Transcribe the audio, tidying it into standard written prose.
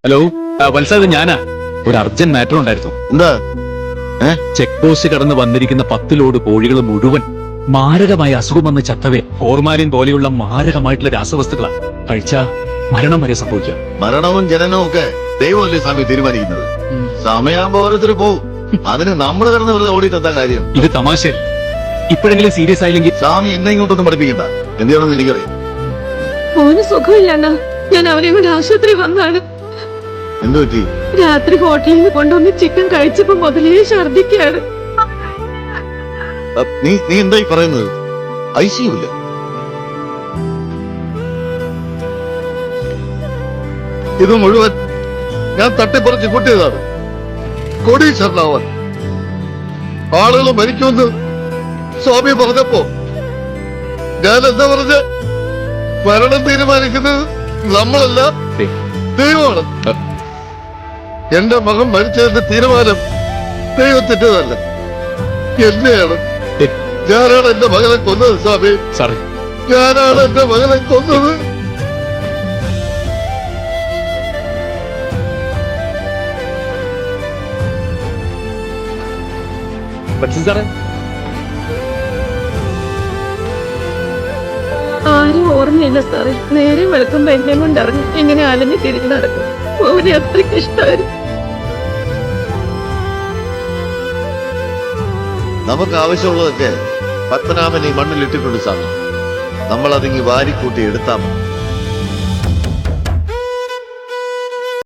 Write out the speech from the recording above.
Hello വത്സത്, ഞാനാ. ഒരു urgent matter ഉണ്ടായിരുന്നു. എന്താ? ചെക്ക് പോസ്റ്റ് കടന്ന് വന്നിരിക്കുന്ന 10 ലോഡ് കോഴികൾ മുഴുവൻ മാരകമായ അസുഖം വന്ന് ചത്തവേ. ഫോർമാലിൻ പോലെയുള്ള മാരകമായിട്ടുള്ള രാസവസ്തുക്കളാണ്. കഴിച്ച മരണം വരെ സംഭവിക്കാം. മരണവും ജനനവും ഒക്കെ ദൈവമല്ലേ സ്വാമി തീരുമാനിക്കുന്നത്. സമയമാകുമ്പോ ഓരോരുത്തർ പോവും. അതിന് നമ്മൾ കിടന്ന് വെറുതെ ഓടിയിട്ടെന്താ കാര്യം? ഇത് തമാശ. ഇപ്പോഴെങ്കിലും സീരിയസ് ആയില്ലെങ്കിൽ സ്വാമി എന്നെ ഇങ്ങോട്ടൊന്നും പഠിപ്പിക്കണ്ട. എന്ത് ചെയ്യണമെന്ന് എനിക്കറിയാം. മോന് സുഖമില്ലണ്ണ. ഞാൻ അവനെ കൊണ്ട് ആശുപത്രി വന്നാണ്. എന്തു പറ്റി? രാത്രി ഹോട്ടലിൽ നിന്ന് കൊണ്ടുവന്ന് ചിക്കൻ കഴിച്ചപ്പോ മുതലേ ഛർദിക്കാണ്. നീ എന്തായി പറയുന്നത്? ICU ഇല്ല? ഇത് മുഴുവൻ ഞാൻ തട്ടിപ്പറിച്ച് കൂട്ടിയതാണ്. കോടീശ്വരനാവാൻ. ആളുകൾ മരിക്കുമെന്ന് സ്വാമി പറഞ്ഞപ്പോ ഞാൻ എന്താ പറഞ്ഞ? മരണം തീരുമാനിക്കുന്നത് നമ്മളല്ല, ദൈവമാണ്. എന്റെ മകൻ മരിച്ചതിന്റെ തീരുമാനം ദൈവത്തിൻ്റെതല്ല, എന്നെയാണ്. ഞാനാണ് എന്റെ മകനെ കൊന്നത് സ്വാമി. സാറേ, ഞാനാണ് എന്റെ മകനെ കൊന്നത്. സാറേ, ആരും ഓർമ്മയില്ല സാറേ. നേരെ വെളുക്കുമ്പോ എന്നെ കൊണ്ട് ഇറങ്ങി ഇങ്ങനെ അലഞ്ഞു തിരിഞ്ഞു നടക്കും. മോനെ അത്രയ്ക്ക് ഇഷ്ടമായിരുന്നു. നമുക്ക് ആവശ്യമുള്ളതൊക്കെ പത്മനാഭൻ ഈ മണ്ണിൽ ഇട്ടിട്ടുണ്ട് സ്വാമി. നമ്മൾ അതിങ്ങി വാരിക്കൂട്ടി എടുത്താൽ മതി.